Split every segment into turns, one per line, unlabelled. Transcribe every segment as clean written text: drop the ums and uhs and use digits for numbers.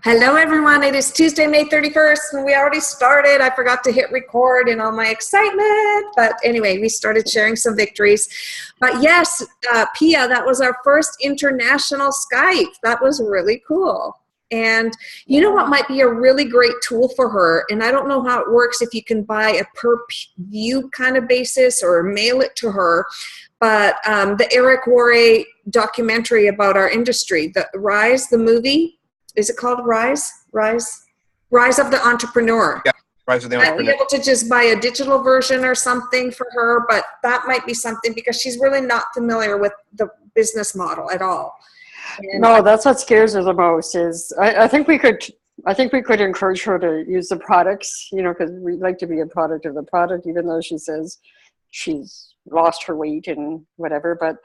Hello, everyone. It is Tuesday, May 31st, and we already started. I forgot to hit record in all my excitement. But anyway, we started sharing some victories. But yes, Pia, that was our first international Skype. That was really cool. And you know what might be a really great tool for her? And I don't know how it works, if you can buy a per view kind of basis or mail it to her. But the Eric Worre documentary about our industry, the Rise, the movie, is it called Rise? Rise of the Entrepreneur.
Yeah, Rise of the Entrepreneur.
I'd be able to just buy a digital version or something for her, but that might be something because she's really not familiar with the business model at all. And
no, that's what scares her the most. Is I think we could encourage her to use the products, because we'd like to be a product of the product, even though she says she's lost her weight and whatever. But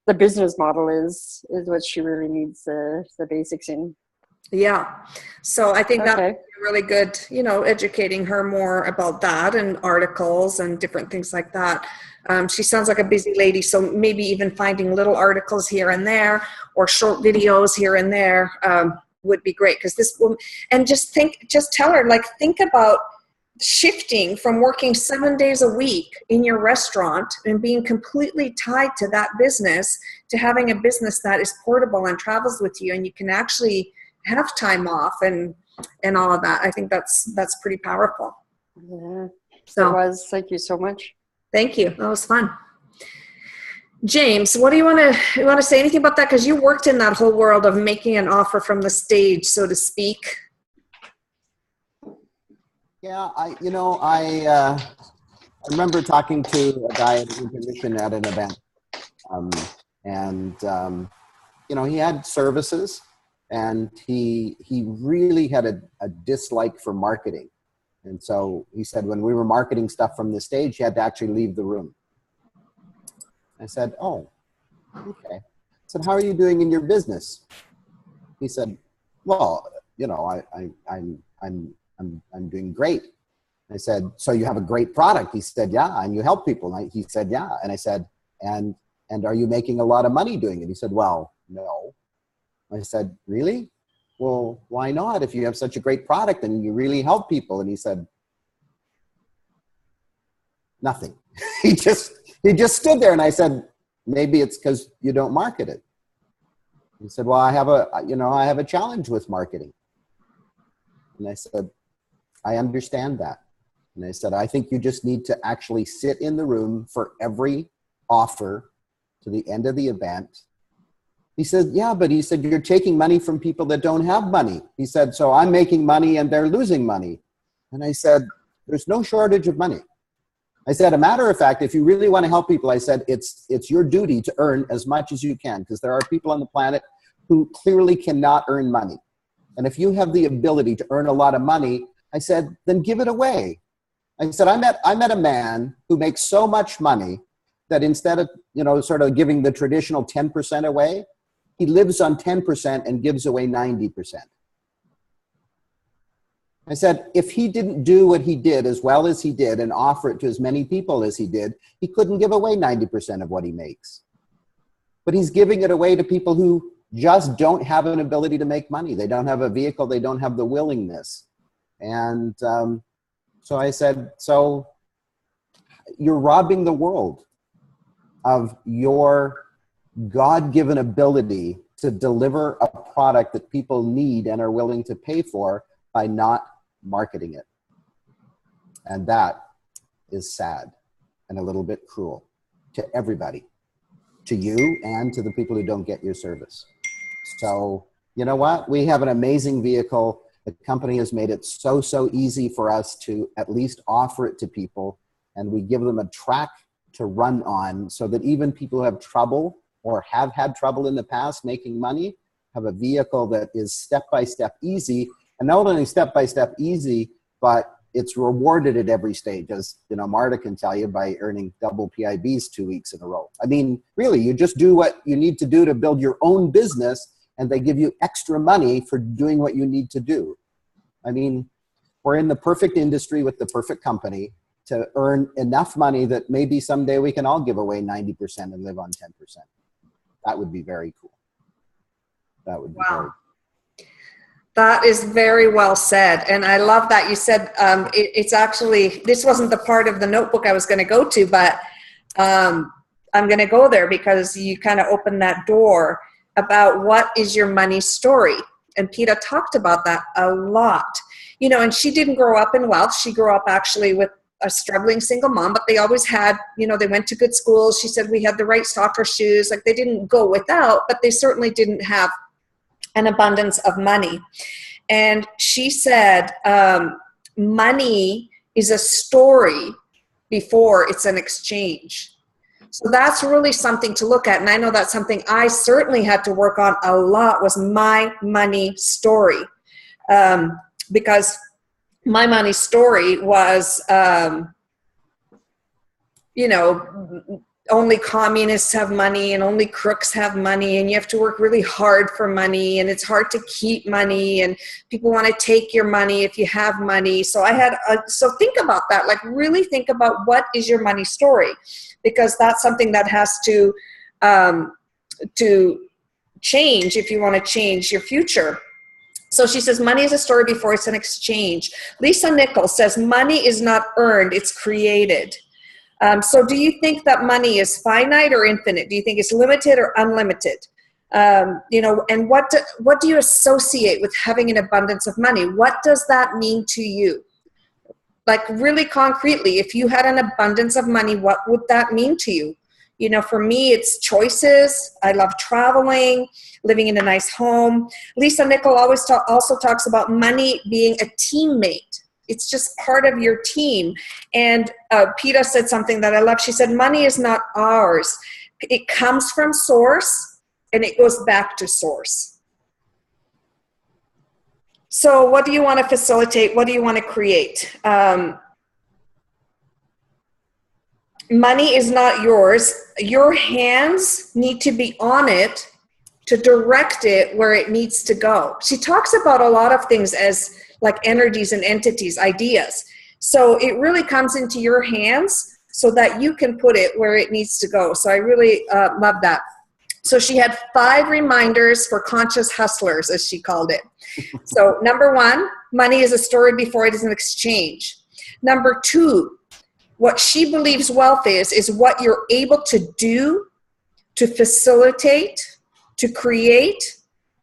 the business model is what she really needs the basics in.
Yeah. So I think that would
Okay.
be really good, educating her more about that and articles and different things like that. She sounds like a busy lady, so maybe even finding little articles here and there or short videos here and there would be great, because this woman, and just tell her, think about shifting from working 7 days a week in your restaurant and being completely tied to that business to having a business that is portable and travels with you, and you can actually have time off and all of that. I think that's pretty powerful.
Yeah.
So
it was. Thank you so much.
Thank you. That was fun. James, what do you want to say anything about that? Because you worked in that whole world of making an offer from the stage, so to speak.
Yeah, I remember talking to a guy at Intermission at an event, he had services, and he really had a dislike for marketing. And so he said, when we were marketing stuff from the stage, he had to actually leave the room. I said, oh, okay. I said, how are you doing in your business? He said, well, I'm doing great. I said, so you have a great product? He said, yeah. And you help people? He said, yeah. And I said, and are you making a lot of money doing it? He said, well, no. I said, really? Well, why not? If you have such a great product and you really help people. And he said, nothing. He just stood there, and I said, maybe it's because you don't market it. He said, well, I have a challenge with marketing. And I said, I understand that. And I said, I think you just need to actually sit in the room for every offer to the end of the event. He said, yeah, but he said, you're taking money from people that don't have money. He said, so I'm making money and they're losing money. And I said, there's no shortage of money. I said, a matter of fact, if you really want to help people, I said, it's your duty to earn as much as you can, because there are people on the planet who clearly cannot earn money. And if you have the ability to earn a lot of money, I said, then give it away. I said, I met a man who makes so much money that instead of, sort of giving the traditional 10% away, he lives on 10% and gives away 90%. I said, if he didn't do what he did as well as he did and offer it to as many people as he did, he couldn't give away 90% of what he makes. But he's giving it away to people who just don't have an ability to make money. They don't have a vehicle. They don't have the willingness. And so I said, so you're robbing the world of your God-given ability to deliver a product that people need and are willing to pay for by not marketing it. And that is sad and a little bit cruel to everybody, to you and to the people who don't get your service. So, you know what? We have an amazing vehicle. The company has made it so easy for us to at least offer it to people, and we give them a track to run on so that even people who have trouble or have had trouble in the past making money have a vehicle that is step-by-step easy. And not only step-by-step easy, but it's rewarded at every stage, as Marta can tell you, by earning double PIBs 2 weeks in a row. I mean, really, you just do what you need to do to build your own business, and they give you extra money for doing what you need to do. I mean, we're in the perfect industry with the perfect company to earn enough money that maybe someday we can all give away 90% and live on 10%. That would be very cool. That would be very cool.
That is very well said. And I love that you said it's actually, this wasn't the part of the notebook I was going to go to, but I'm going to go there because you kind of opened that door about what is your money story. And Peta talked about that a lot. You know, and she didn't grow up in wealth. She grew up actually with a struggling single mom, but they always had, you know, they went to good schools. She said we had the right soccer shoes. Like they didn't go without, but they certainly didn't have an abundance of money. And she said, money is a story before it's an exchange. So that's really something to look at. And I know that's something I certainly had to work on a lot, was my money story. Because my money story was, you know, only communists have money and only crooks have money, and you have to work really hard for money, and it's hard to keep money, and people want to take your money if you have money. So so think about that. Like really think about what is your money story, because that's something that has to change if you want to change your future. So she says, money is a story before it's an exchange. Lisa Nichols says, money is not earned, it's created. So do you think that money is finite or infinite? Do you think it's limited or unlimited? You know, and what do you associate with having an abundance of money? What does that mean to you? Like really concretely, if you had an abundance of money, what would that mean to you? You know, for me, it's choices. I love traveling, living in a nice home. Lisa Nichols always also talks about money being a teammate. It's just part of your team. And Peta said something that I love. She said, money is not ours. It comes from source and it goes back to source. So what do you want to facilitate? What do you want to create? Money is not yours. Your hands need to be on it to direct it where it needs to go. She talks about a lot of things as like energies and entities, ideas. So it really comes into your hands so that you can put it where it needs to go. So I really love that. So she had 5 reminders for conscious hustlers, as she called it. So number 1, money is a story before it is an exchange. Number 2, what she believes wealth is what you're able to do to facilitate, to create,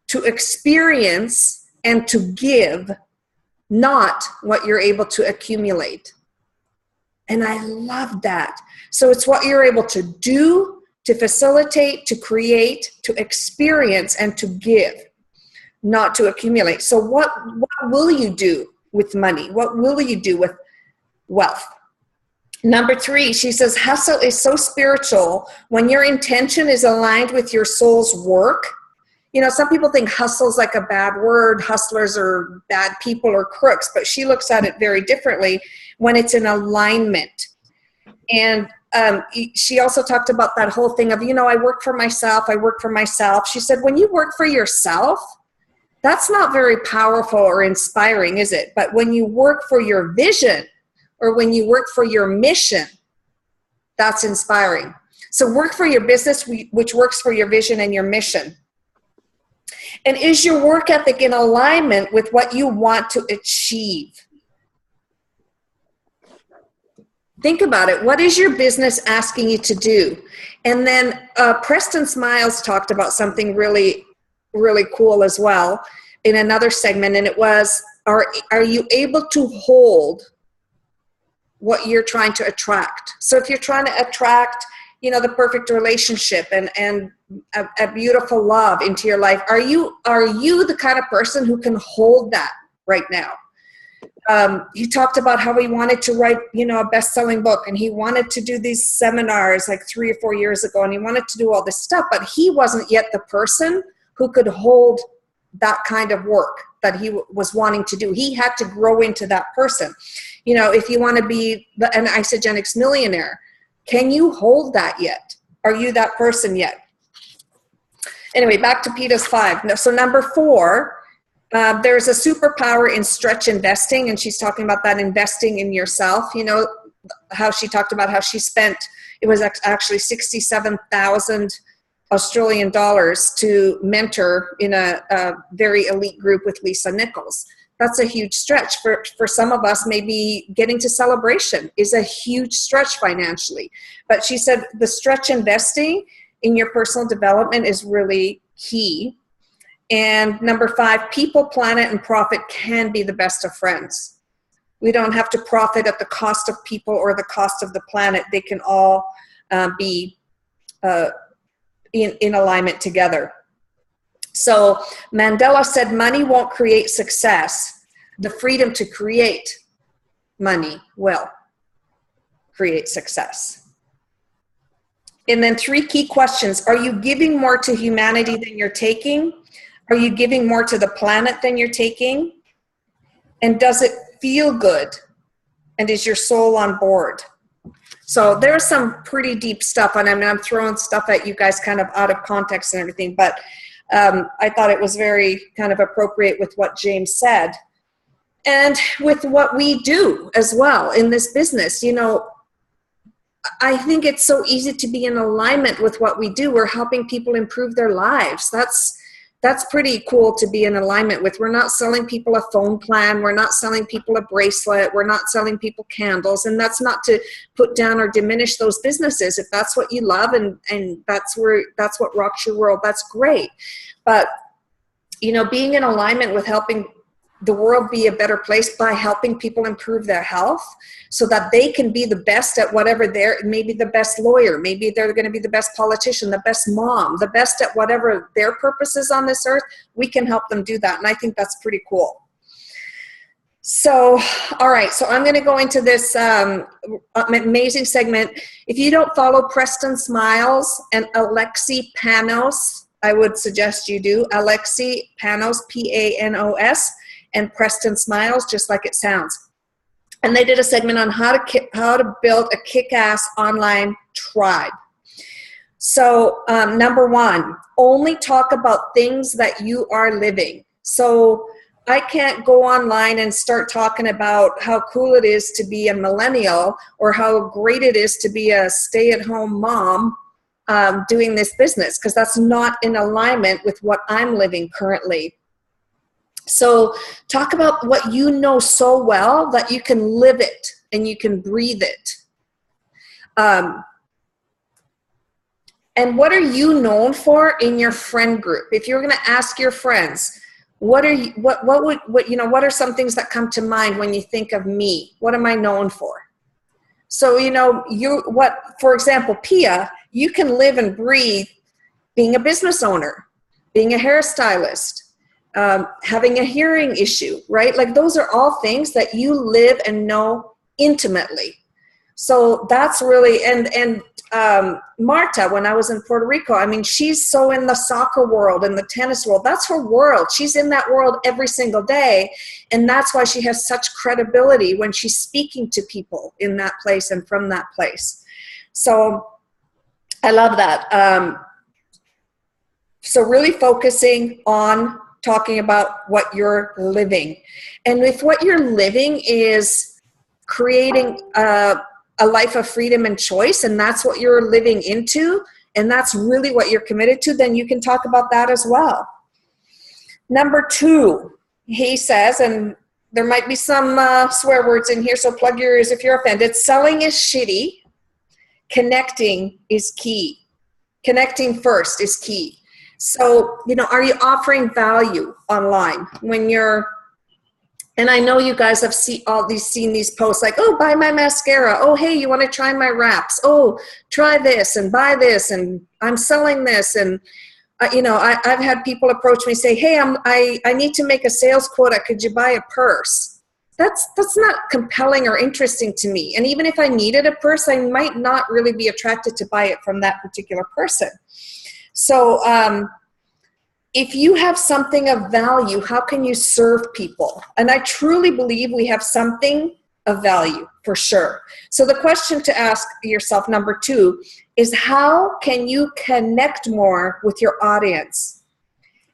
to experience, and to give, not what you're able to accumulate. And I love that. So it's what you're able to do, to facilitate, to create, to experience, and to give, not to accumulate. So what will you do with money? What will you do with wealth? Number 3, she says, hustle is so spiritual when your intention is aligned with your soul's work. You know, some people think hustle is like a bad word. Hustlers are bad people or crooks, but she looks at it very differently when it's in alignment. And she also talked about that whole thing of, you know, I work for myself. She said, when you work for yourself, that's not very powerful or inspiring, is it? But when you work for your vision, or when you work for your mission, that's inspiring. So work for your business, which works for your vision and your mission. And is your work ethic in alignment with what you want to achieve? Think about it. What is your business asking you to do? And then Preston Smiles talked about something really, really cool as well in another segment. And it was, are you able to hold what you're trying to attract? So if you're trying to attract, you know, the perfect relationship and a beautiful love into your life, are you the kind of person who can hold that right now? He talked about how he wanted to write, you know, a best-selling book, and he wanted to do these seminars like 3 or 4 years ago, and he wanted to do all this stuff, but he wasn't yet the person who could hold that kind of work that he was wanting to do. He had to grow into that person. You know, if you want to be an Isagenix millionaire, can you hold that yet? Are you that person yet? Anyway, back to Peta's 5. So number 4, there's a superpower in stretch investing, and she's talking about that investing in yourself. You know, how she talked about how she spent, it was actually $67,000 Australian dollars to mentor in a very elite group with Lisa Nichols. That's a huge stretch. For some of us, maybe getting to Celebration is a huge stretch financially. But she said the stretch investing in your personal development is really key. And number 5, people, planet, and profit can be the best of friends. We don't have to profit at the cost of people or the cost of the planet. They can all be in alignment together. So Mandela said, money won't create success. The freedom to create money will create success. And then 3 key questions. Are you giving more to humanity than you're taking? Are you giving more to the planet than you're taking? And does it feel good? And is your soul on board? So there's some pretty deep stuff. And I mean, I'm throwing stuff at you guys kind of out of context and everything, but I thought it was very kind of appropriate with what James said. And with what we do as well in this business, you know, I think it's so easy to be in alignment with what we do. We're helping people improve their lives. That's pretty cool to be in alignment with. We're not selling people a phone plan. We're not selling people a bracelet. We're not selling people candles. And that's not to put down or diminish those businesses. If that's what you love and that's what rocks your world, that's great. But, you know, being in alignment with helping the world be a better place by helping people improve their health so that they can be the best at whatever maybe the best lawyer, maybe they're going to be the best politician, the best mom, the best at whatever their purpose is on this earth, we can help them do that. And I think that's pretty cool. So, all right, so I'm going to go into this amazing segment. If you don't follow Preston Smiles and Alexi Panos, I would suggest you do. Alexi Panos, Panos, and Preston Smiles, just like it sounds. And they did a segment on how to build a kick-ass online tribe. So number 1, only talk about things that you are living. So I can't go online and start talking about how cool it is to be a millennial or how great it is to be a stay-at-home mom doing this business, because that's not in alignment with what I'm living currently. So talk about what you know so well that you can live it and you can breathe it. And what are you known for in your friend group? If you're going to ask your friends, what are some things that come to mind when you think of me? What am I known for? So, you know, for example, Pia, you can live and breathe being a business owner, being a hairstylist, having a hearing issue, right? Like those are all things that you live and know intimately. So that's really, and Marta, when I was in Puerto Rico, I mean, she's so in the soccer world and the tennis world. That's her world. She's in that world every single day. And that's why she has such credibility when she's speaking to people in that place and from that place. So I love that. So really focusing on talking about what you're living. And if what you're living is creating a life of freedom and choice, and that's what you're living into, and that's really what you're committed to, then you can talk about that as well. Number 2, he says, and there might be some swear words in here, so plug your ears if you're offended. Selling is shitty. Connecting is key. Connecting first is key. So, you know, are you offering value online when you're, and I know you guys have seen these posts like, oh, buy my mascara. Oh, hey, you want to try my wraps? Oh, try this and buy this. And I'm selling this. And, you know, I've had people approach me say, hey, I need to make a sales quota. Could you buy a purse? That's not compelling or interesting to me. And even if I needed a purse, I might not really be attracted to buy it from that particular person. So if you have something of value, how can you serve people? And I truly believe we have something of value for sure. So the question to ask yourself, number 2, is how can you connect more with your audience?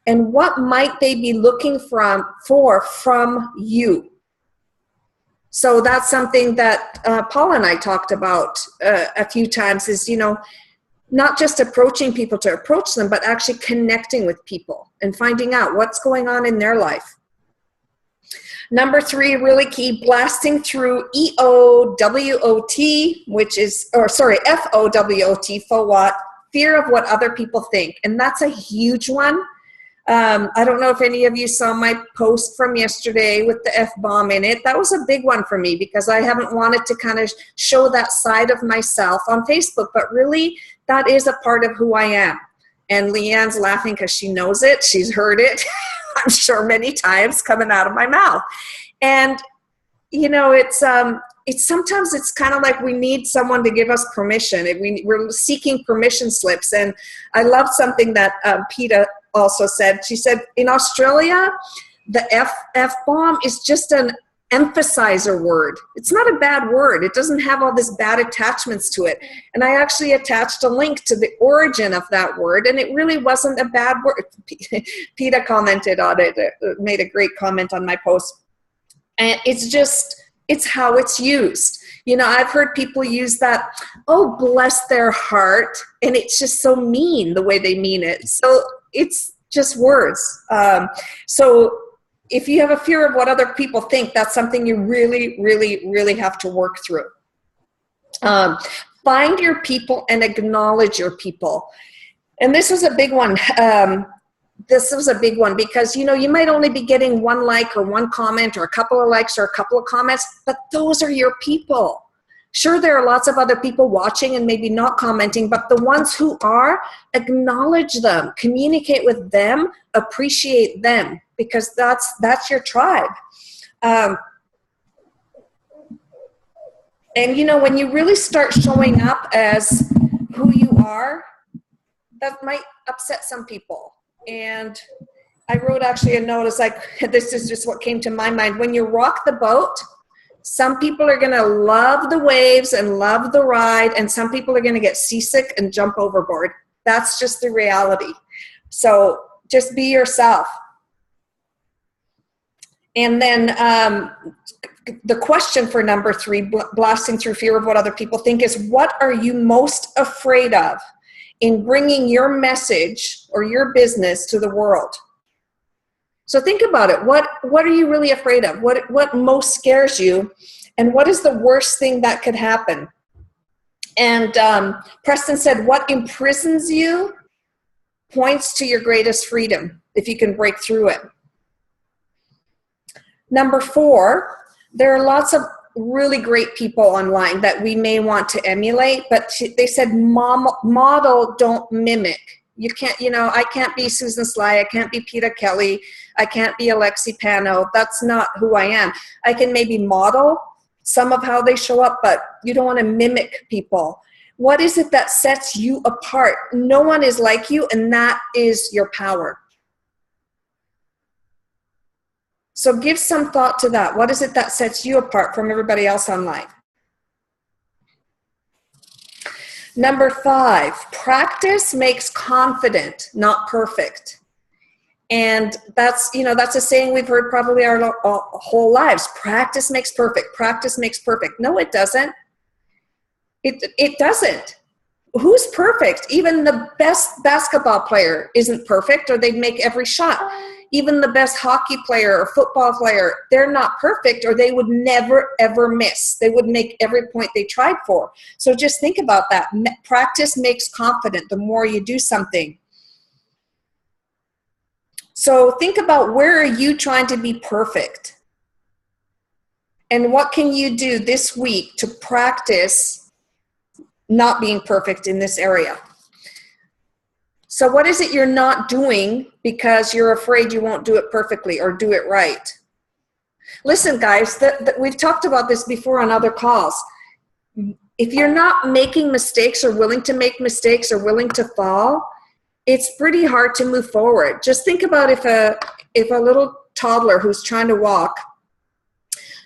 And what might they be looking for from you? So that's something that Paul and I talked about a few times is, you know, not just approaching people to approach them, but actually connecting with people and finding out what's going on in their life. Number 3, really key, blasting through EOWOT, which is, or sorry, FOWOT, FOWOT, fear of what other people think. And that's a huge one. I don't know if any of you saw my post from yesterday with the F-bomb in it. That was a big one for me because I haven't wanted to kind of show that side of myself on Facebook, but really that is a part of who I am. And Leanne's laughing because she knows it. She's heard it, I'm sure, many times coming out of my mouth. And, you know, it's sometimes it's kind of like we need someone to give us permission. We're seeking permission slips. And I loved something that PETA also said. She said, in Australia, the F-bomb is just an emphasizer word. It's not a bad word. It doesn't have all this bad attachments to it. And I actually attached a link to the origin of that word, and it really wasn't a bad word. PETA commented on it, made a great comment on my post. And it's how it's used. You know, I've heard people use that, oh, bless their heart, and it's just so mean the way they mean it. So it's just words. So if you have a fear of what other people think, that's something you really, really, really have to work through. Find your people and acknowledge your people. And this was a big one. This was a big one because, you know, you might only be getting one like or one comment or a couple of likes or a couple of comments, but those are your people. Sure, there are lots of other people watching and maybe not commenting, but the ones who are, acknowledge them, communicate with them, appreciate them, because that's your tribe. And, you know, when you really start showing up as who you are, that might upset some people. And I wrote actually a note, it's like, this is just what came to my mind. When you rock the boat, some people are going to love the waves and love the ride, and some people are going to get seasick and jump overboard. That's just the reality. So just be yourself. And then the question for number 3, blasting through fear of what other people think, is what are you most afraid of in bringing your message or your business to the world? So think about it. What are you really afraid of? What most scares you? And what is the worst thing that could happen? And Preston said, what imprisons you points to your greatest freedom, if you can break through it. Number 4, there are lots of really great people online that we may want to emulate, but they said model, don't mimic. You can't, you know, I can't be Susan Sly, I can't be Peter Kelly, I can't be Alexi Pano. That's not who I am. I can maybe model some of how they show up, but you don't want to mimic people. What is it that sets you apart? No one is like you, and that is your power. So give some thought to that. What is it that sets you apart from everybody else online? Number 5, practice makes confident, not perfect. And that's, you know, that's a saying we've heard probably our whole lives. Practice makes perfect. Practice makes perfect. No, it doesn't. It doesn't. Who's perfect? Even the best basketball player isn't perfect, or they'd make every shot. Even the best hockey player or football player, they're not perfect, or they would never, ever miss. They would make every point they tried for. So just think about that. Practice makes confident the more you do something. So think about, where are you trying to be perfect? And what can you do this week to practice not being perfect in this area? So what is it you're not doing because you're afraid you won't do it perfectly or do it right? Listen, guys, we've talked about this before on other calls. If you're not making mistakes or willing to make mistakes or willing to fall, it's pretty hard to move forward. Just think about if a little toddler who's trying to walk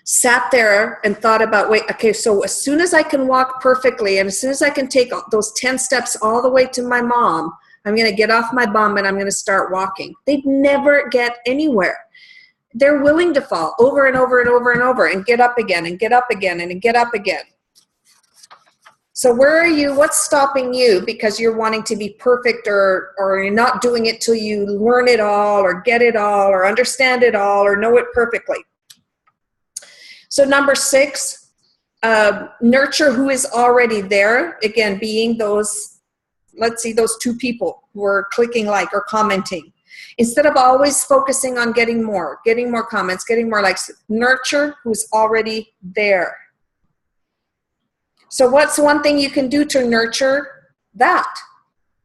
sat there and thought about, wait, okay, so as soon as I can walk perfectly and as soon as I can take those 10 steps all the way to my mom, I'm going to get off my bum and I'm going to start walking. They'd never get anywhere. They're willing to fall over and over and over and over and get up again and get up again and get up again. So where are you? What's stopping you because you're wanting to be perfect, or you're not doing it till you learn it all or get it all or understand it all or know it perfectly? So number 6, nurture who is already there. Again, being those, let's see, those 2 people who are clicking like or commenting. Instead of always focusing on getting more comments, getting more likes, nurture who's already there. So what's one thing you can do to nurture that?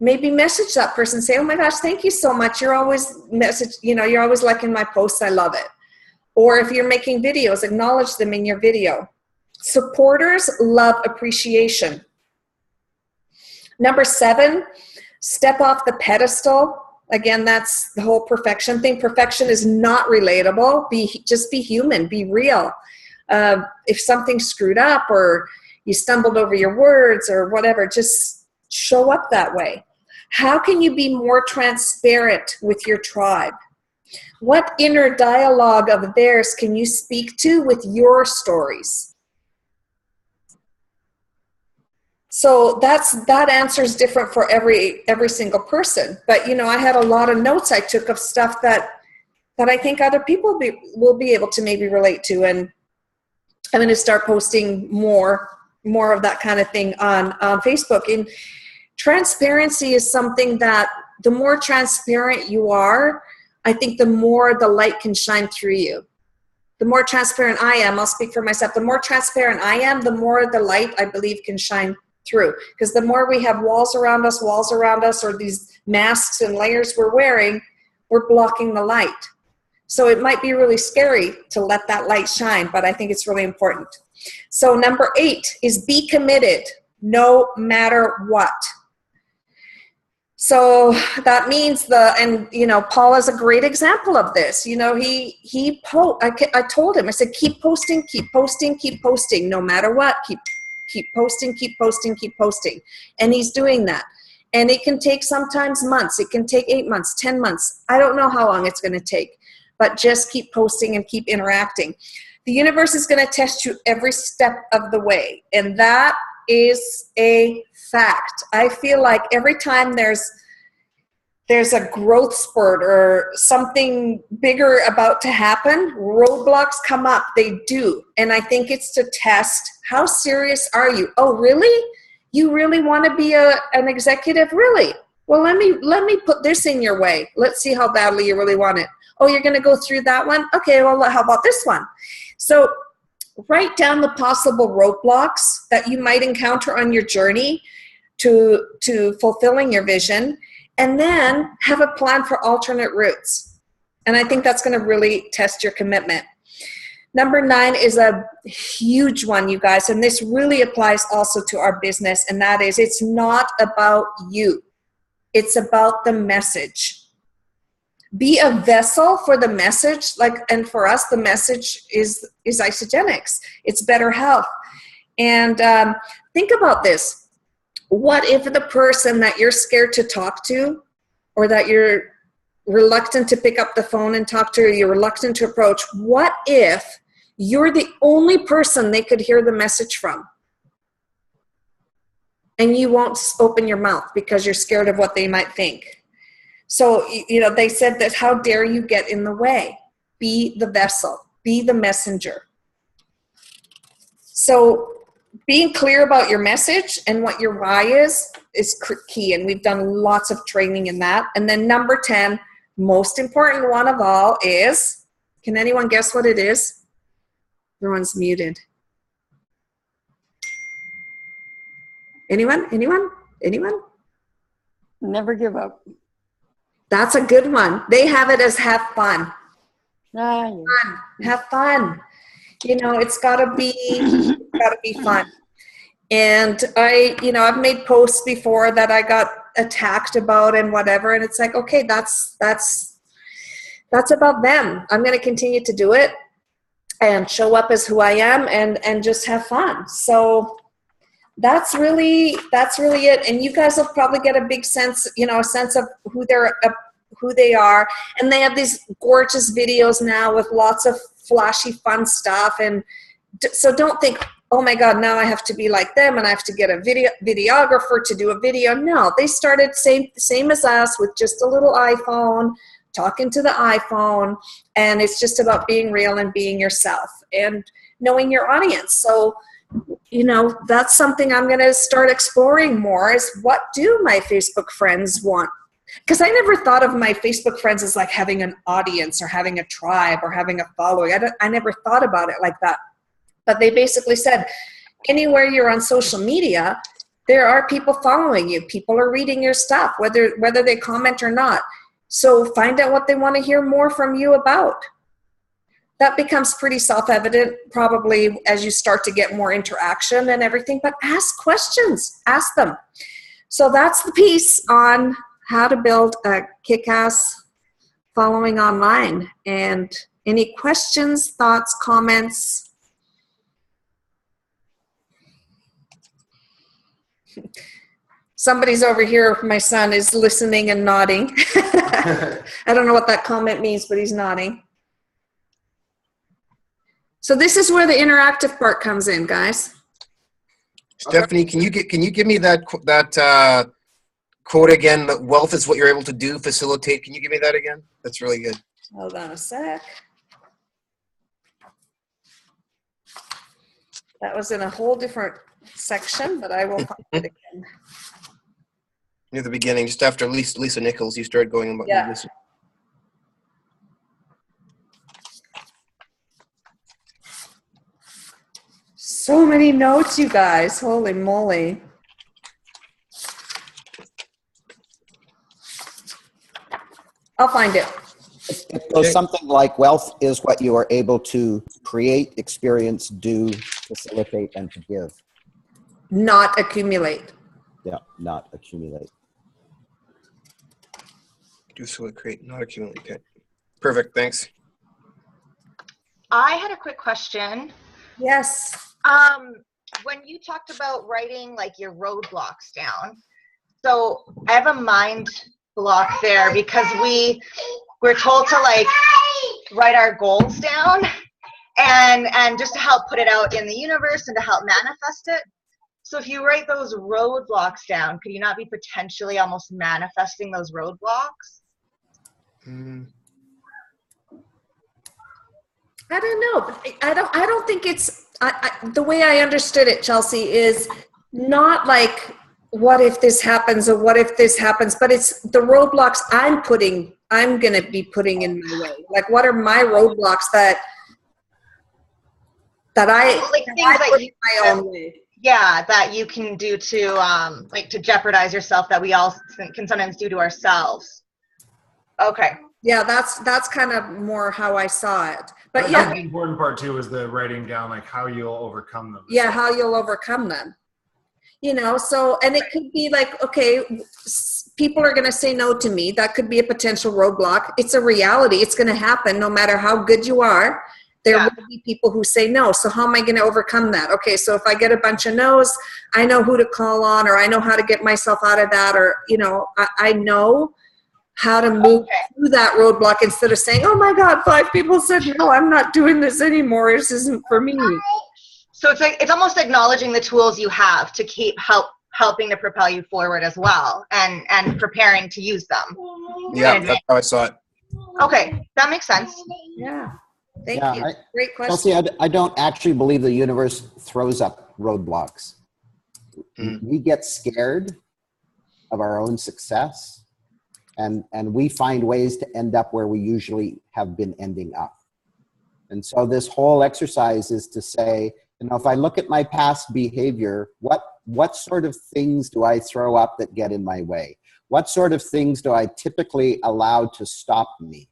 Maybe message that person, say, oh my gosh, thank you so much. You're always you're always liking my posts. I love it. Or if you're making videos, acknowledge them in your video. Supporters love appreciation. Number 7, step off the pedestal. Again, that's the whole perfection thing. Perfection is not relatable. Just be human, be real. If something's screwed up or you stumbled over your words or whatever, just show up that way. How can you be more transparent with your tribe? What inner dialogue of theirs can you speak to with your stories? So that answer is different for every single person. But, I had a lot of notes I took of stuff that I think other people will be able to maybe relate to. And I'm going to start posting more of that kind of thing on Facebook. And transparency is something that the more transparent you are, I think the more the light can shine through you. The more transparent I am, I'll speak for myself, the more transparent I am, the more the light, I believe, can shine through. Because the more we have walls around us, or these masks and layers we're wearing, we're blocking the light. So it might be really scary to let that light shine, but I think it's really important. So number 8 is be committed no matter what. So that means Paul is a great example of this. I told him, I said, keep posting, no matter what. Keep posting. And he's doing that. And it can take sometimes months. It can take 8 months, 10 months. I don't know how long it's going to take, but just keep posting and keep interacting. The universe is going to test you every step of the way. And that is a fact. I feel like every time there's a growth spurt or something bigger about to happen, roadblocks come up. They do. And I think it's to test, how serious are you? Oh, really? You really want to be an executive? Really? Well, let me put this in your way. Let's see how badly you really want it. Oh, you're going to go through that one? Okay, well, how about this one? So write down the possible roadblocks that you might encounter on your journey to fulfilling your vision, and then have a plan for alternate routes. And I think that's going to really test your commitment. Number 9 is a huge one, you guys, and this really applies also to our business, and that is, it's not about you. It's about the message. Be a vessel for the message, and for us, the message is Isagenix. It's better health. And think about this. What if the person that you're scared to talk to, or that you're reluctant to pick up the phone and talk to, or you're reluctant to approach, what if you're the only person they could hear the message from? And you won't open your mouth because you're scared of what they might think. So, they said that, how dare you get in the way? Be the vessel, be the messenger. So being clear about your message and what your why is key. And we've done lots of training in that. And then number 10, most important one of all is, can anyone guess what it is? Everyone's muted. Anyone?
Never give up.
That's a good one. They have it as have fun.
Yeah.
Fun. Have fun. It's gotta be fun. And I've made posts before that I got attacked about and whatever, and it's like, okay, that's about them. I'm going to continue to do it and show up as who I am and just have fun. So that's really it. And you guys will probably get a big sense, a sense of who they are. And they have these gorgeous videos now with lots of flashy, fun stuff. And so don't think, oh my God, now I have to be like them and I have to get a videographer to do a video. No, they started same as us with just a little iPhone, talking to the iPhone, and it's just about being real and being yourself and knowing your audience. So, you know, that's something I'm going to start exploring more, is what do my Facebook friends want? Because I never thought of my Facebook friends as like having an audience or having a tribe or having a following. I never thought about it like that. But they basically said, anywhere you're on social media, there are people following you. People are reading your stuff, whether they comment or not. So find out what they want to hear more from you about. That becomes pretty self-evident probably as you start to get more interaction and everything, but ask questions, ask them. So that's the piece on how to build a kick-ass following online. And any questions, thoughts, comments? Somebody's over here, my son is listening and nodding. I don't know what that comment means, but he's nodding. So this is where the interactive part comes in, guys.
Stephanie, can you give me that quote again? That wealth is what you're able to do, facilitate. Can you give me that again? That's really good.
Hold on a sec. That was in a whole different section, but I will find it again.
Near the beginning, just after Lisa Nichols, you started going about.
Yeah.
Lisa.
So many notes, you guys. Holy moly. I'll find it.
It goes something like, wealth is what you are able to create, experience, do, facilitate, and to give.
Not accumulate.
Yeah, not accumulate.
Do so create, not accumulate. Okay. Perfect. Thanks.
I had a quick question.
Yes.
When you talked about writing like your roadblocks down, so I have a mind block there because we're told to like write our goals down and just to help put it out in the universe and to help manifest it. So if you write those roadblocks down, could you not be potentially almost manifesting those roadblocks?
I don't know. I don't think it's, the way I understood it, Chelsea, is not like, what if this happens or what if this happens, but it's the roadblocks I'm going to be putting in my way. Like, what are my roadblocks that I,
like
that
things
I
that
put
you,
in my own way.
yeah, that you can do to like to jeopardize yourself, that we all can sometimes do to ourselves. Okay.
Yeah, that's kind of more how I saw it. But
I
yeah,
think the important part too is the writing down, like how you'll overcome them.
yeah, how you'll overcome them. You know, so, and it could be like, okay, people are going to say no to me. That could be a potential roadblock. It's a reality. It's going to happen no matter how good you are. There will be people who say no. So how am I going to overcome that? Okay, so if I get a bunch of no's, I know who to call on, or I know how to get myself out of that, or, you know, I know how to move through that roadblock instead of saying, oh my God, 5 people said no, I'm not doing this anymore. This isn't for me.
So it's like, it's almost acknowledging the tools you have to keep helping to propel you forward as well, and preparing to use them.
Yeah, that's how I saw it.
Okay, that makes sense.
Yeah. Thank
Yeah,
you. Great question.
Chelsea, I don't actually believe the universe throws up roadblocks. We get scared of our own success, and we find ways to end up where we usually have been ending up. And so this whole exercise is to say, you know, if I look at my past behavior, what sort of things do I throw up that get in my way? What sort of things do I typically allow to stop me?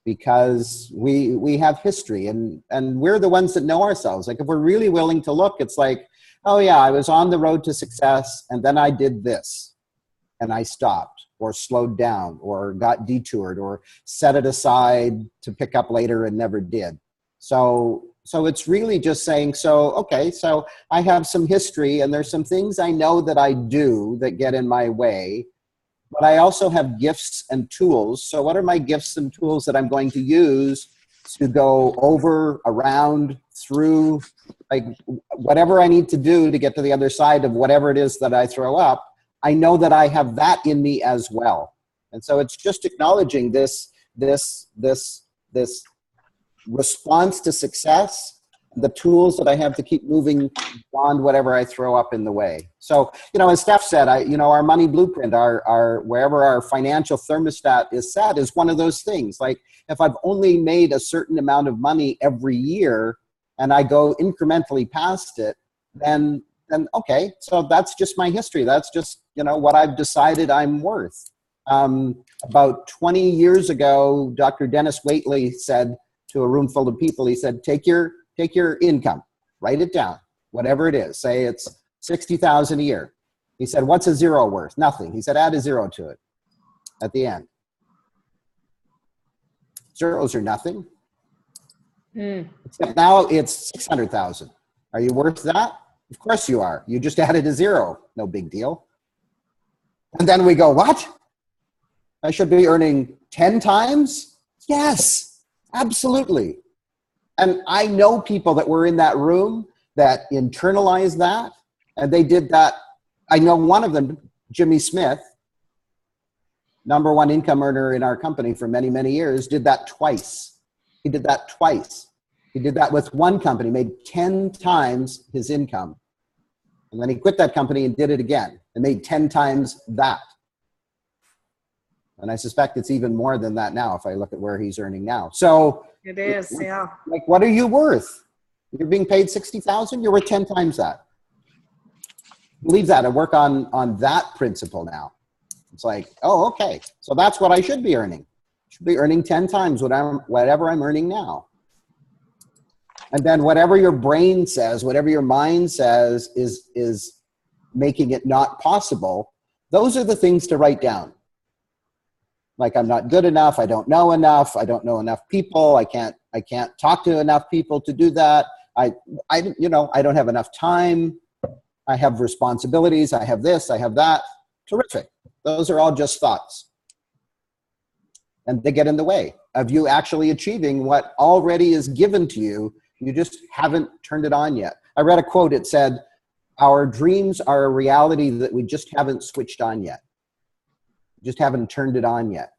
Because we have history, and we're the ones that know ourselves. Like, if we're really willing to look, it's like, oh yeah, I was on the road to success, and then I did this, and I stopped, or slowed down, or got detoured, or set it aside to pick up later and never did. So it's really just saying, so, okay, so I have some history, and there's some things I know that I do that get in my way, but I also have gifts and tools. So what are my gifts and tools that I'm going to use to go over, around, through like whatever I need to do to get to the other side of whatever it is that I throw up, I know that I have that in me as well. And so it's just acknowledging this response to success, the tools that I have to keep moving beyond whatever I throw up in the way. So, as Steph said, our money blueprint, our wherever our financial thermostat is set is one of those things. Like if I've only made a certain amount of money every year and I go incrementally past it, then okay, so that's just my history. That's just, what I've decided I'm worth. About 20 years ago, Dr. Dennis Waitley said to a room full of people, he said, take your income, write it down, whatever it is. Say it's $60,000 a year. He said, what's a zero worth? Nothing. He said, add a zero to it at the end. Zeros are nothing. Except now it's 600,000. Are you worth that? Of course you are. You just added a zero. No big deal. And then we go, what? I should be earning 10 times? Yes, absolutely. And I know people that were in that room that internalized that, and they did that. I know one of them, Jimmy Smith, #1 income earner in our company for many, many years, did that twice. He did that twice. He did that with one company, made 10 times his income. And then he quit that company and did it again and made 10 times that. And I suspect it's even more than that now if I look at where he's earning now. So
It is, yeah.
like, what are you worth? You're being paid 60,000, you're worth 10 times that. Leave that and work on that principle now. It's like, oh, okay. So that's what I should be earning. I should be earning 10 times whatever I'm earning now. And then whatever your brain says, whatever your mind says is making it not possible, those are the things to write down. Like, I'm not good enough, I don't know enough people, I can't talk to enough people to do that. I don't have enough time, I have responsibilities, I have this, I have that. Terrific. Those are all just thoughts. And they get in the way of you actually achieving what already is given to you. You just haven't turned it on yet. I read a quote, it said, our dreams are a reality that we just haven't switched on yet. Just haven't turned it on yet.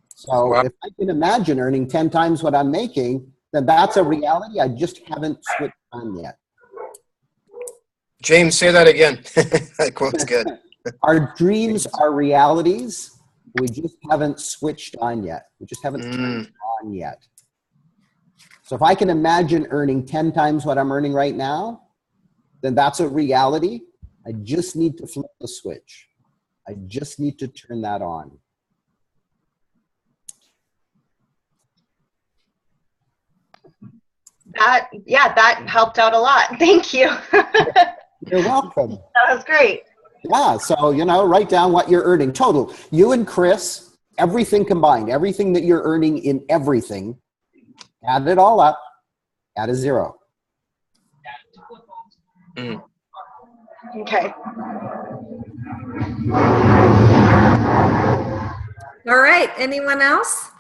So
Wow.
If I can imagine earning 10 times what I'm making, then that's a reality I just haven't switched on yet.
James, say that again. That quote's good.
Our dreams are realities. We just haven't switched on yet. We just haven't turned it on yet. So if I can imagine earning 10 times what I'm earning right now, then that's a reality. I just need to flip the switch. I just need to turn that on.
That helped out a lot. Thank you.
You're welcome.
That was great.
Yeah, so, write down what you're earning total. You and Chris, everything combined, everything that you're earning in everything, add it all up, add a zero.
Okay.
All right, anyone else?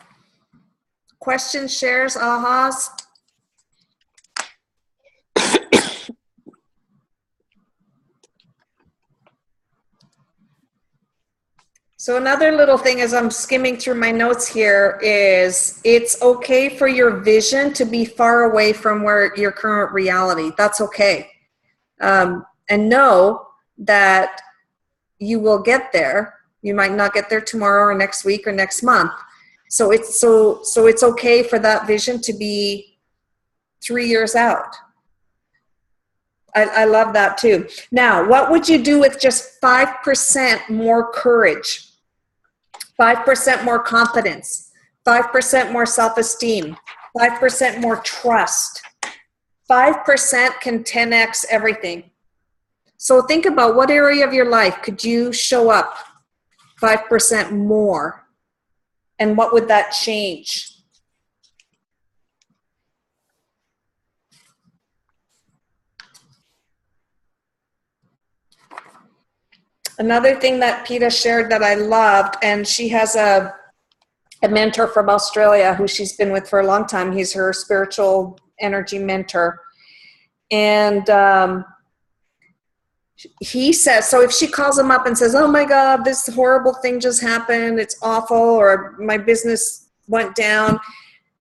Questions, shares, ahas? So another little thing as I'm skimming through my notes here is it's okay for your vision to be far away from where your current reality. That's okay. And know that you will get there. You might not get there tomorrow or next week or next month. So it's okay for that vision to be 3 years out. I love that too. Now, what would you do with just 5% more courage? 5% more confidence, 5% more self-esteem, 5% more trust. 5% can 10x everything. So think about what area of your life could you show up 5% more, and what would that change? Another thing that Peta shared that I loved, and she has a mentor from Australia who she's been with for a long time. He's her spiritual energy mentor. And he says, so if she calls him up and says, oh my God, this horrible thing just happened, it's awful, or my business went down,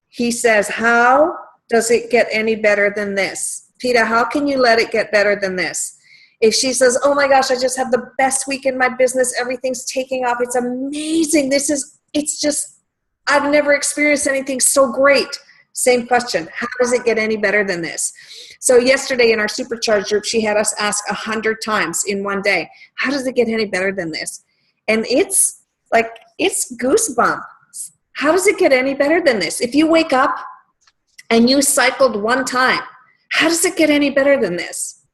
he says, how does it get any better than this? Peta, how can you let it get better than this? If she says, oh my gosh, I just had the best week in my business, everything's taking off, it's amazing, it's just, I've never experienced anything so great. Same question, how does it get any better than this? So yesterday in our Supercharge group, she had us ask 100 times in one day, how does it get any better than this? And it's like, it's goosebumps. How does it get any better than this? If you wake up and you cycled one time, how does it get any better than this?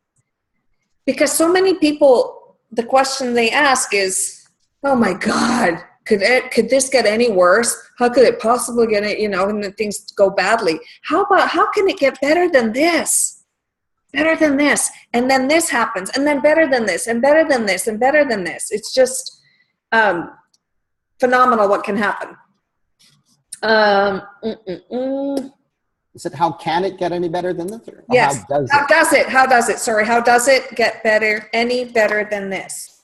Because so many people, the question they ask is, oh my God, could this get any worse? How could it possibly get it, and then things go badly? How can it get better than this? Better than this. And then this happens. And then better than this. And better than this. And better than this. It's just phenomenal what can happen.
Is it how can it get any better than this? Or
yes.
How does it?
How does it? Sorry. How does it get any better than this?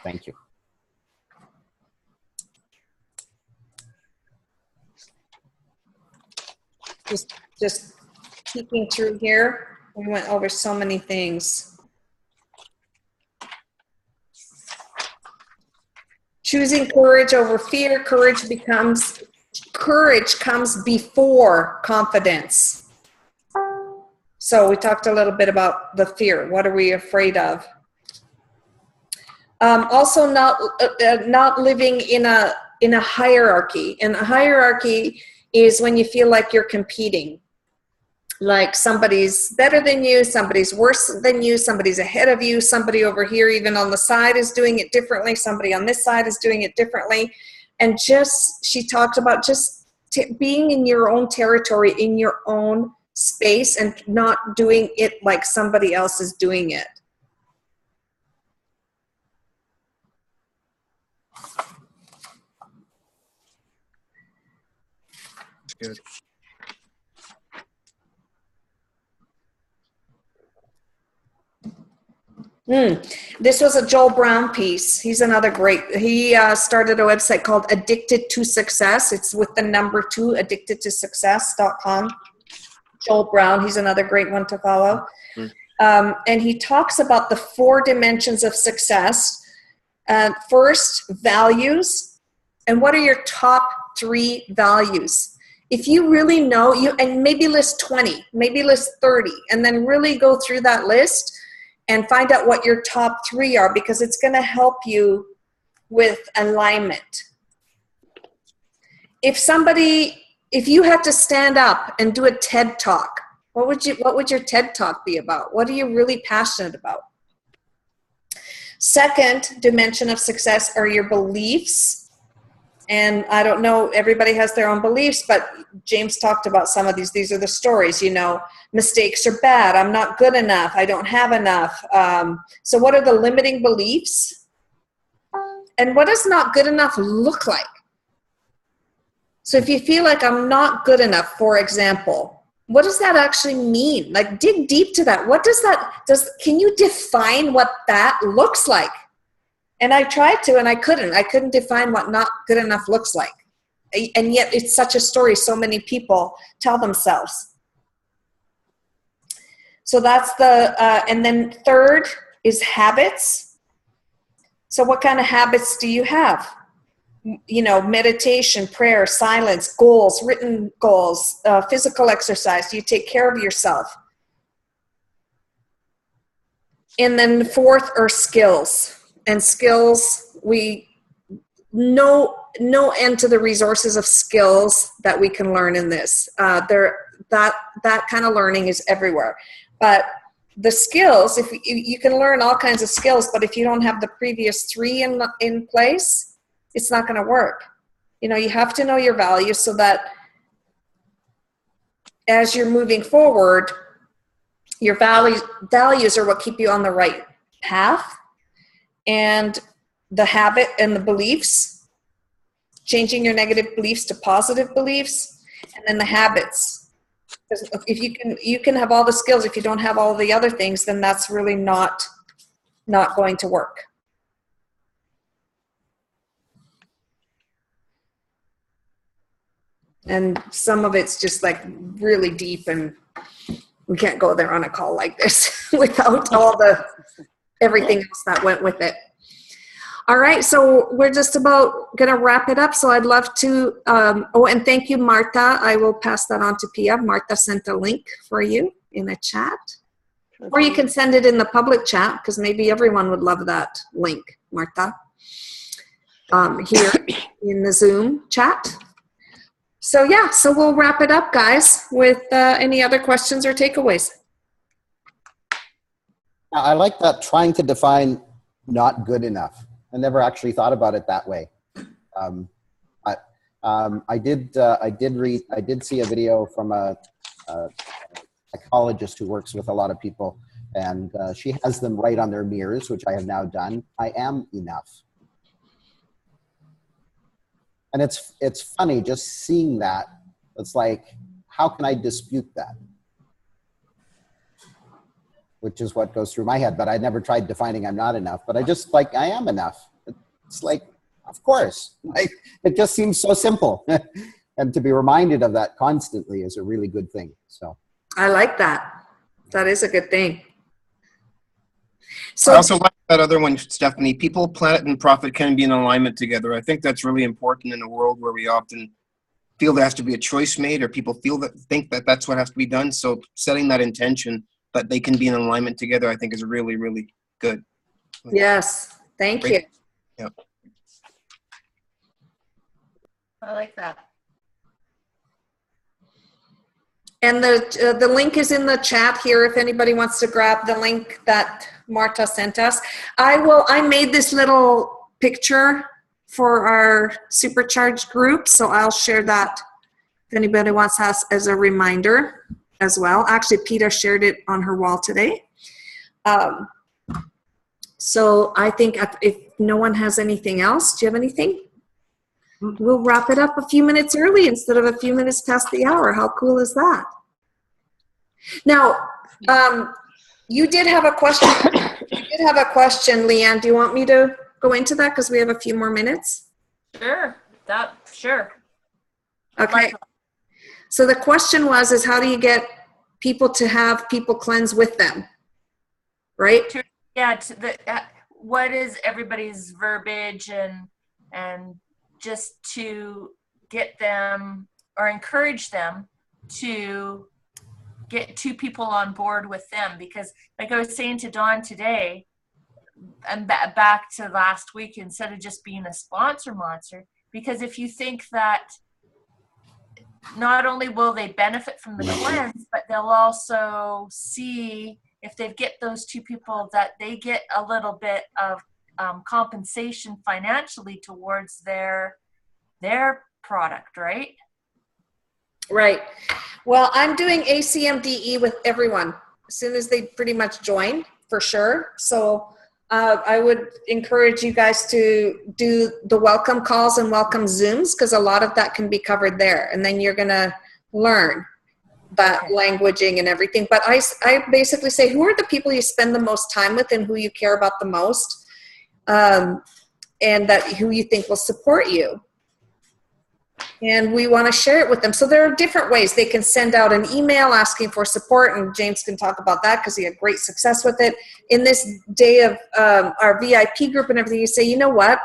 Thank you.
Just peeking through here. We went over so many things. Choosing courage over fear. Courage comes before confidence. So we talked a little bit about the fear. What are we afraid of? Also, not living in a hierarchy. And a hierarchy is when you feel like you're competing. Like somebody's better than you, somebody's worse than you, somebody's ahead of you, somebody over here even on the side is doing it differently, somebody on this side is doing it differently. And she talked about just being in your own territory, in your own space, and not doing it like somebody else is doing it.
Good.
This was a Joel Brown piece. He's another great, he started a website called Addicted to Success. It's with the number 2, addictedtosuccess.com. Joel Brown, he's another great one to follow. And he talks about the 4 dimensions of success. First, values. And what are your top 3 values? If you really know, and maybe list 20, maybe list 30, and then really go through that list and find out what your top 3 are, because it's going to help you with alignment. If you had to stand up and do a TED Talk, what would your TED Talk be about? What are you really passionate about? Second dimension of success are your beliefs. And I don't know, everybody has their own beliefs, but James talked about some of these. These are the stories, mistakes are bad. I'm not good enough. I don't have enough. So what are the limiting beliefs? And what does not good enough look like? So if you feel like I'm not good enough, for example, what does that actually mean? Like, dig deep to that. Can you define what that looks like? And I tried to, and I couldn't define what not good enough looks like. And yet it's such a story so many people tell themselves. So that's and then third is habits. So what kind of habits do you have? Meditation, prayer, silence, goals, written goals, physical exercise. Do you take care of yourself? And then fourth are skills. And skills, we no end to the resources of skills that we can learn in this. That kind of learning is everywhere. But the skills, if you can learn all kinds of skills, but if you don't have the previous 3 in place, it's not going to work. You have to know your values so that as you're moving forward, your values are what keep you on the right path. And the habit and the beliefs, changing your negative beliefs to positive beliefs. and then the habits. Because if you can have all the skills, if you don't have all the other things, then that's really not going to work. And some of it's just like really deep, and we can't go there on a call like this without all the everything else that went with it. All right, so we're just about going to wrap it up. So I'd love to, oh, and thank you, Martha. I will pass that on to Pia. Martha sent a link for you in a chat. Or you can send it in the public chat, because maybe everyone would love that link, Martha, here in the Zoom chat. So yeah, so we'll wrap it up, guys, with any other questions or takeaways.
I like that, trying to define not good enough. I never actually thought about it that way. I did see a video from a psychologist who works with a lot of people, and she has them write on their mirrors, which I have now done. I am enough. And it's funny just seeing that. It's like, how can I dispute that? Which is what goes through my head, but I never tried defining I'm not enough, but I just like, I am enough. It's like, of course, like, it just seems so simple. And to be reminded of that constantly is a really good thing. So
I like that. That is a good thing. So
I also like that other one, Stephanie. People, planet, and profit can be in alignment together. I think that's really important in a world where we often feel there has to be a choice made, or people think that that's what has to be done. So setting that intention that they can be in alignment together, I think is really, really good.
yes, thank you.
Yep.
I like that.
And the link is in the chat here if anybody wants to grab the link that Marta sent us. I made this little picture for our Supercharged group, so I'll share that if anybody wants us as a reminder as well. Actually, Peter shared it on her wall today. So I think if no one has anything else, do you have anything? We'll wrap it up a few minutes early instead of a few minutes past the hour. How cool is that? Now, you did have a question. You did have a question, Leanne. Do you want me to go into that? Because we have a few more minutes.
Sure. Sure.
Okay. So the question was, how do you get people to have people cleanse with them? Right?
Yeah. What is everybody's verbiage and just to get them or encourage them to get two people on board with them, because like I was saying to Dawn today, and back to last week, instead of just being a sponsor monster, because if you think that not only will they benefit from the cleanse, but they'll also see if they get those two people that they get a little bit of compensation financially towards their product, right?
Right. Well, I'm doing ACMDE with everyone as soon as they pretty much join, for sure. So I would encourage you guys to do the welcome calls and welcome Zooms, because a lot of that can be covered there. And then you're going to learn that languaging and everything. But I basically say, who are the people you spend the most time with and who you care about the most, and that who you think will support you. And we want to share it with them. So there are different ways. They can send out an email asking for support, and James can talk about that because he had great success with it. In this day of our VIP group and everything, you say, you know what?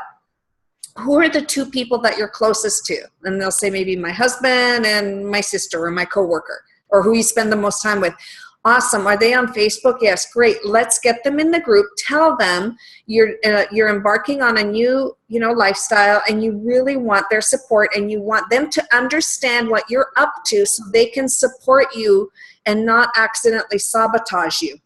Who are the two people that you're closest to? And they'll say maybe my husband and my sister or my coworker, or who you spend the most time with. Awesome. Are they on Facebook? Yes. Great. Let's get them in the group. Tell them you're embarking on a new, lifestyle, and you really want their support, and you want them to understand what you're up to so they can support you and not accidentally sabotage you.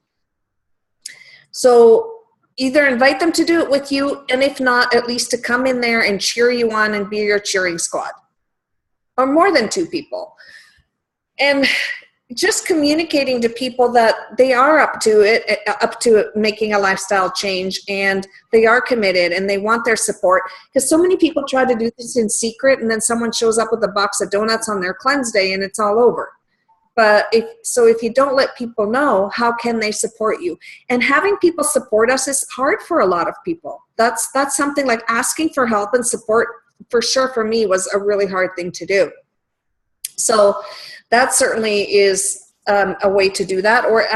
So either invite them to do it with you, and if not, at least to come in there and cheer you on and be your cheering squad, or more than two people. And just communicating to people that they are up to making a lifestyle change, and they are committed and they want their support. Because so many people try to do this in secret, and then someone shows up with a box of donuts on their cleanse day and it's all over. But if you don't let people know, how can they support you? And having people support us is hard for a lot of people. That's something like asking for help and support, for sure, for me, was a really hard thing to do. So that certainly is a way to do that. Or,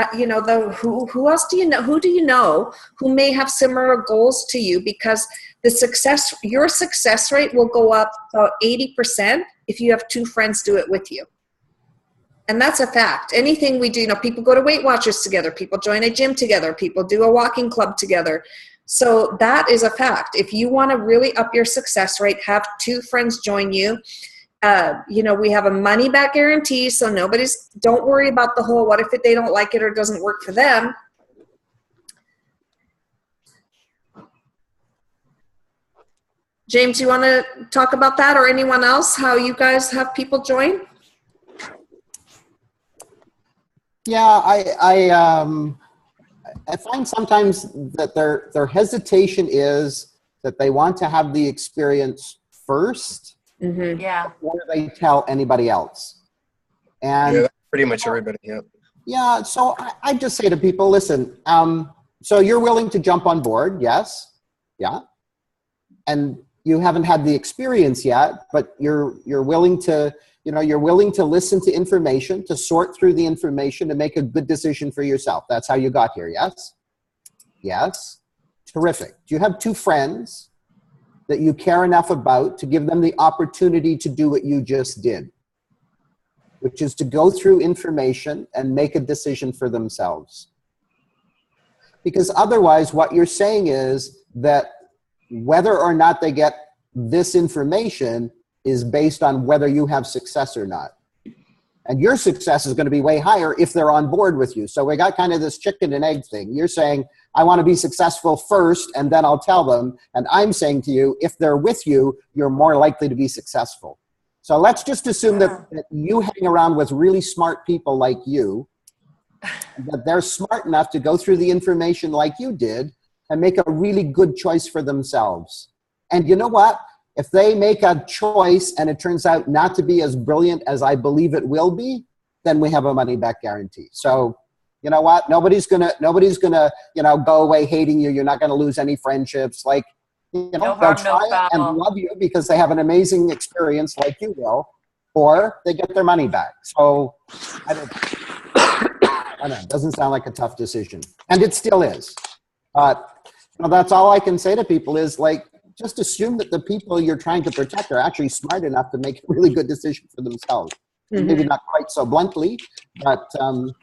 who else do you know? Who do you know who may have similar goals to you? Because your success rate will go up about 80% if you have 2 friends do it with you. And that's a fact. Anything we do, people go to Weight Watchers together, people join a gym together, people do a walking club together. So that is a fact. If you want to really up your success rate, have 2 friends join you. We have a money back guarantee, so don't worry about the whole, what if they don't like it or doesn't work for them. James, you want to talk about that, or anyone else, how you guys have people join?
Yeah, I find sometimes that their hesitation is that they want to have the experience first.
Mm-hmm.
Yeah.
Before they tell anybody else. And
Yeah, that's pretty much everybody. Yeah.
yeah, so I just say to people, listen, so you're willing to jump on board, yes? Yeah. And you haven't had the experience yet, but you're willing to, you're willing to listen to information, to sort through the information, to make a good decision for yourself. That's how you got here, yes? Yes. Terrific. Do you have 2 friends that you care enough about to give them the opportunity to do what you just did, which is to go through information and make a decision for themselves? Because otherwise, what you're saying is that whether or not they get this information is based on whether you have success or not. And your success is going to be way higher if they're on board with you. So we got kind of this chicken and egg thing. You're saying, I want to be successful first, and then I'll tell them. And I'm saying to you, if they're with you, you're more likely to be successful. So let's just assume that you hang around with really smart people like you, that they're smart enough to go through the information like you did and make a really good choice for themselves. And you know what? If they make a choice and it turns out not to be as brilliant as I believe it will be, then we have a money back guarantee. So you know what? Nobody's gonna, go away hating you. You're not gonna lose any friendships. Like, they'll try and love you because they have an amazing experience like you will, or they get their money back. So I don't know, it doesn't sound like a tough decision. And it still is. But that's all I can say to people is, like, just assume that the people you're trying to protect are actually smart enough to make a really good decision for themselves. Mm-hmm. Maybe not quite so bluntly, but,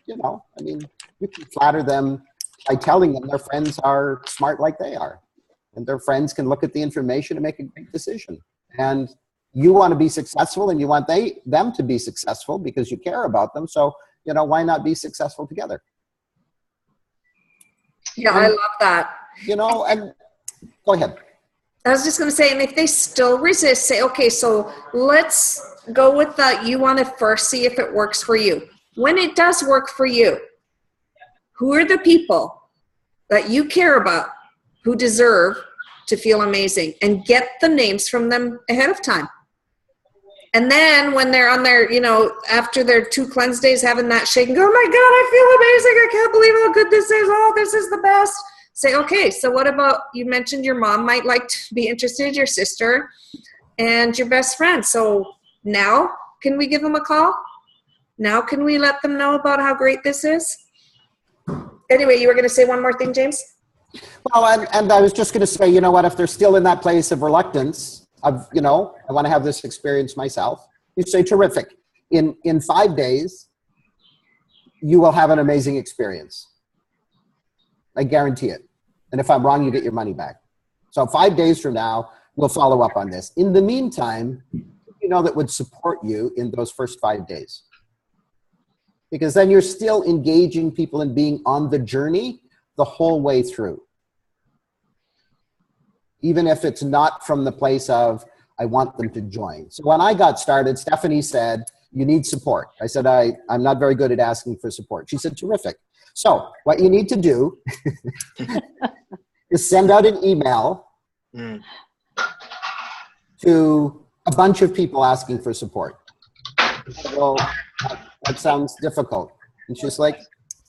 you can flatter them by telling them their friends are smart like they are. And their friends can look at the information and make a great decision. And you want to be successful, and you want them to be successful because you care about them. So, why not be successful together?
Yeah, I love that.
And go ahead.
I was just going to say, and if they still resist, say, okay, so let's go with that. You want to first see if it works for you. When it does work for you, who are the people that you care about who deserve to feel amazing? And get the names from them ahead of time. And then when they're on their, after their 2 cleanse days, having that shake and go, oh my God, I feel amazing. I can't believe how good this is. Oh, this is the best. Say, okay, so what about, you mentioned your mom might like to be interested, your sister, and your best friend. So now, can we give them a call? Now can we let them know about how great this is? Anyway, you were going to say one more thing, James?
Well, and I was just going to say, if they're still in that place of reluctance, of, I want to have this experience myself, you say, terrific. In 5 days, you will have an amazing experience. I guarantee it. And if I'm wrong, you get your money back. So 5 days from now, we'll follow up on this. In the meantime, that would support you in those first 5 days. Because then you're still engaging people and being on the journey the whole way through. Even if it's not from the place of, I want them to join. So when I got started, Stephanie said, you need support. I said, I'm not very good at asking for support. She said, terrific. So what you need to do is send out an email to a bunch of people asking for support. Well, that sounds difficult. And she's like,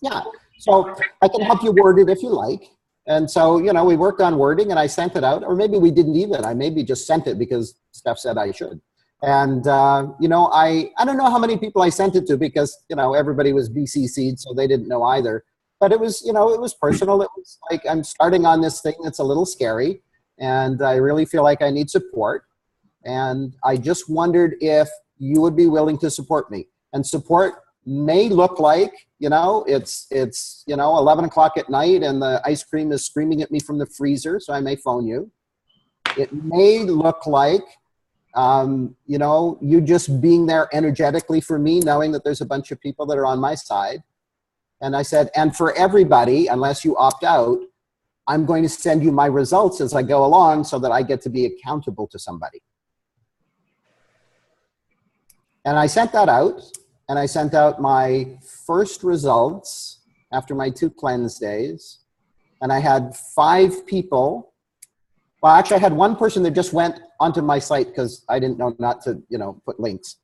yeah. So I can help you word it if you like. And so, we worked on wording and I sent it out, or maybe we didn't even. I maybe just sent it because Steph said I should. And, I don't know how many people I sent it to because, everybody was BCC'd, so they didn't know either. But it was, it was personal. It was like, I'm starting on this thing that's a little scary and I really feel like I need support. And I just wondered if you would be willing to support me. And support may look like, it's 11 o'clock at night and the ice cream is screaming at me from the freezer, so I may phone you. It may look like, you just being there energetically for me, knowing that there's a bunch of people that are on my side. And I said, and for everybody, unless you opt out, I'm going to send you my results as I go along so that I get to be accountable to somebody. And I sent that out, and I sent out my first results after my 2 cleanse days. And I had 5 people. Well, actually, I had one person that just went onto my site because I didn't know not to, put links.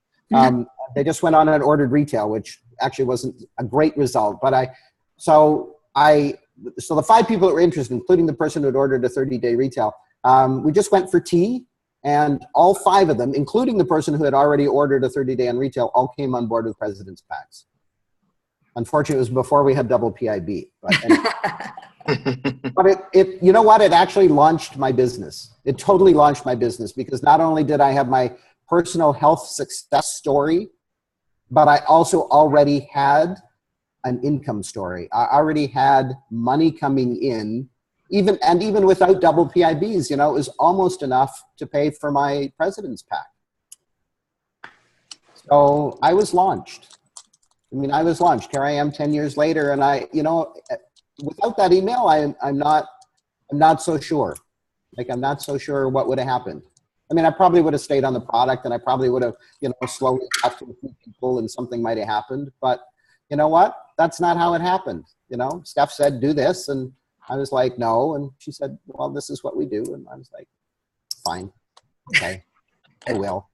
They just went on and ordered retail, which actually wasn't a great result. But so the 5 people that were interested, including the person who had ordered a 30-day retail, we just went for tea. And all 5 of them, including the person who had already ordered a 30-day on retail, all came on board with President's Packs. Unfortunately, it was before we had double PIB. But it you know what? It actually launched my business. It totally launched my business because not only did I have my personal health success story, but I also already had an income story. I already had money coming in. Even without double PIBs, it was almost enough to pay for my President's Pack. So I was launched. I was launched. Here I am 10 years later, and without that email, I'm not so sure. I'm not so sure what would have happened. I probably would have stayed on the product, and I probably would have, slowly talked to a few people, and something might have happened. But you know what? That's not how it happened. Steph said, do this, and I was like, no. And she said, well, this is what we do. And I was like, fine. Okay, I will.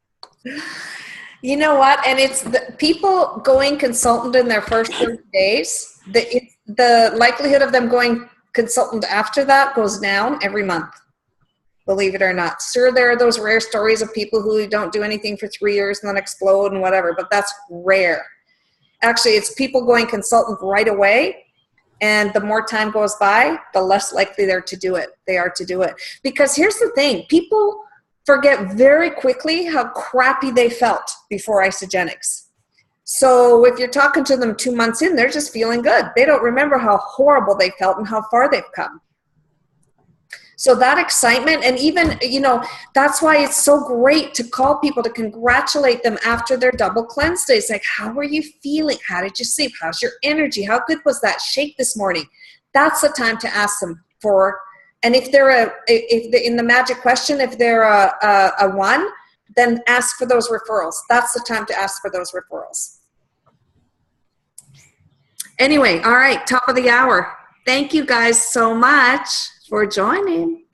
You know what? And it's the people going consultant in their first 30 days, the likelihood of them going consultant after that goes down every month. Believe it or not. Sure, there are those rare stories of people who don't do anything for 3 years and then explode and whatever, but that's rare. Actually, it's people going consultant right away. And the more time goes by, the less likely they are to do it. Because here's the thing. People forget very quickly how crappy they felt before Isagenix. So if you're talking to them 2 months in, they're just feeling good. They don't remember how horrible they felt and how far they've come. So that excitement, and even, that's why it's so great to call people to congratulate them after their double cleanse days. Like, how are you feeling? How did you sleep? How's your energy? How good was that shake this morning? That's the time to ask them for. And if they're in the magic question, if they're a 1, then ask for those referrals. That's the time to ask for those referrals. Anyway, all right, top of the hour. Thank you guys so much for joining.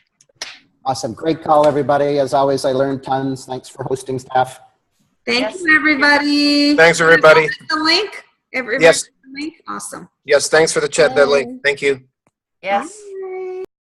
Awesome. Great call, everybody. As always, I learned tons. Thanks for hosting, Steph.
Thank you, everybody.
Thanks, everybody.
The link? Everybody
Yes.
the link? Awesome.
Yes, thanks for the chat, that link. Thank you.
Yes.